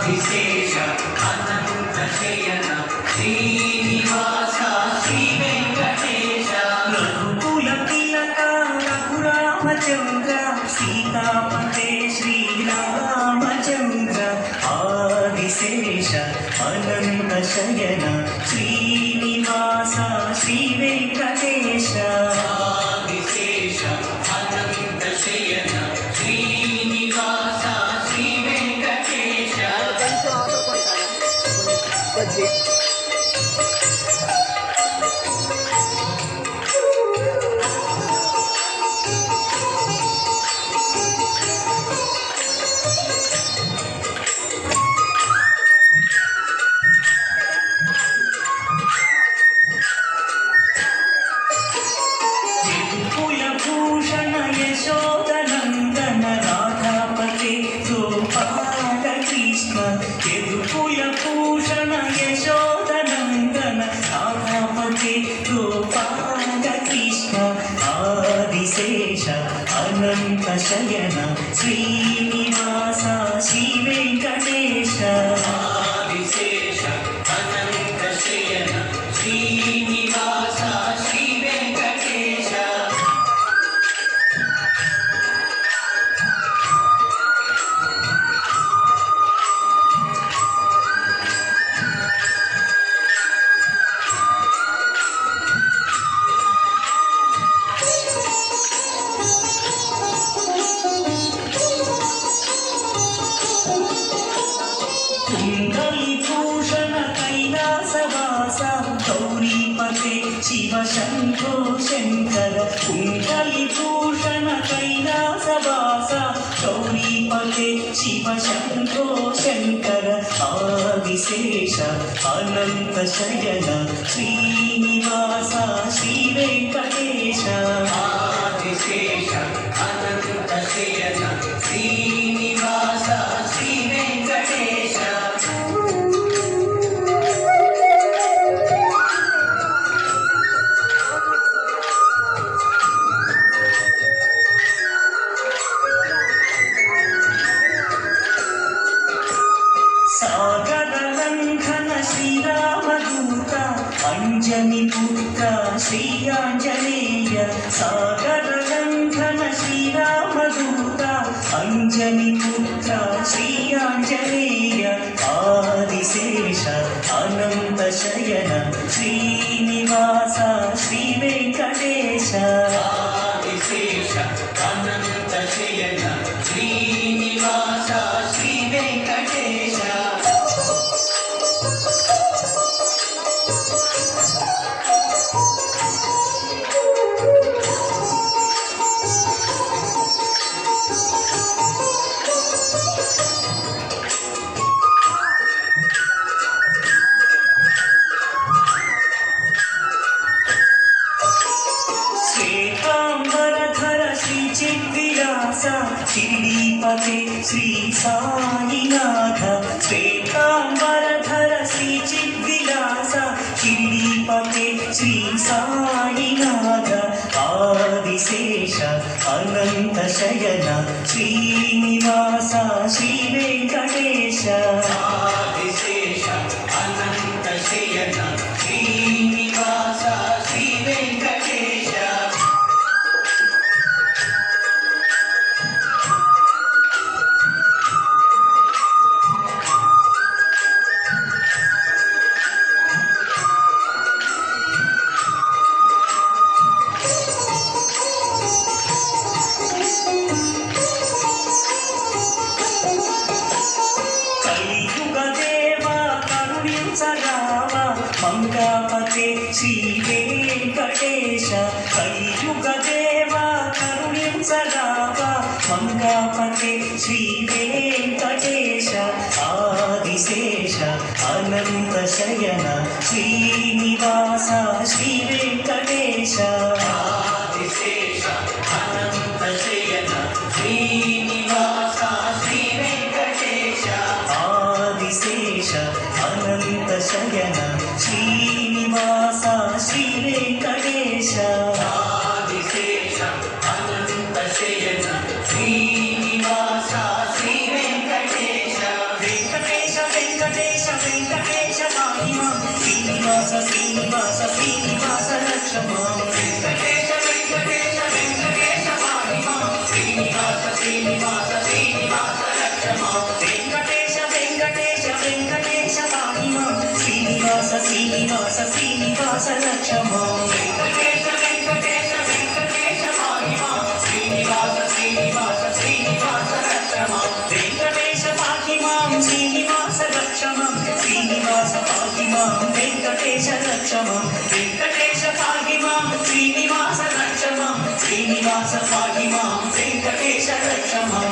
విశేష అనంత శయన శ్రీనివాస శ్రీ వెంకటేశ రఘుకుల తిలక రఘురామచంద్ర సీతాపతే శ్రీరామచంద్ర ఆదిశేష అనంత శయన శ్రీనివాస శ్రీ వెంకటేశ ఆదిశేష అనంత శయన శ్రీనివాస శ్రీ వెంకటేశ కులభూషణ యశోదనందన రాధాపతే గోపాల కృష్ణ కులభూషణ యశోదనందన రాధాపతే గోపాల కృష్ణ ఆదిశేష అనంత శయన శ్రీనివాస శ్రీ వెంకటేశ ఆదిశేష అనంత శయన శ్రీనివాస శ్రీ వెంకటేశ కుండలిభూషణ కైలాసవాస గౌరీపతే శివ శంభో శంకర కుండలిభూషణ కైలాసవాస గౌరీపతే శివ శంభో శంకర ఆదిశేష అనంత శయన శ్రీనివాస శ్రీ వెంకటేశ ఆదిశేష అనంత శయన శ్రీనివాస శ్రీ వెంకటేశ సాగర లంఘన శ్రీరామదూత అంజని పుత్ర శ్రీ ఆంజనేయ సాగర లంఘన శ్రీరామదూత అంజని పుత్ర శ్రీ ఆంజనేయ ఆదిశేష అనంత శయన శ్రీనివాస శ్రీ వెంకటేశ ఆదిశేష అనంత శయన శ్రీనివాస శ్రీ వెంకటేశ శ్వేతాంబరధర శ్రీ చిద్విలాస షిరిడీపతే శ్రీ సాయినాథ శ్వేతాంబరధర శ్రీ చిద్విలాస షిరిడీపతే శ్రీ సాయినాథ ఆదిశేష అనంత శయన శ్రీనివాస శ్రీ వెంకటేశ ఆదిశేష అనంత శయన శ్రీనివాస శ్రీ వెంకటేశ మంగాపతే శ్రీ వెంకటేశ కలియుగ దేవ కరుణించరావ మంగాపతే శ్రీ వెంకటేశ ఆదిశేష అనంత శయన శ్రీనివాస శ్రీ వెంకటేశ ఆదిశేష అనంత శయన శ్రీనివాస శ్రీ వెంకటేశ ఆదిశేష అనంత శయన శ్రీనివాస శ్రీ వెంకటేశ ఆదిశేష అనంత శయన శ్రీనివాస శ్రీ వెంకటేశ వెంకటేశ శ్రీనివాస శ్రీనివాస శ్రీనివాస రక్షమా వెంకటేశ వెంకటేశ వెంకటేశ పాహిమా శ్రీనివాస శ్రీనివాస శ్రీనివాస రక్షమా వెంకటేశ వెంకటేశ వెంకటేశ పాహిమా శ్రీనివాస శ్రీనివాస శ్రీనివాస రక్షమా వెంకటేశ వెంకటేశ వెంకటేశ పాహిమా శ్రీనివాస శ్రీనివాస శ్రీనివాస రక్షమా వెంకటేశ పాహిమాం శ్రీనివాస రక్షమం శ్రీనివాస పాహిమాం వెంకటేశ రక్షమం వెంకటేశ పాహిమాం శ్రీనివాస రక్షమం శ్రీనివాస పాహిమాం వెంకటేశ రక్షమం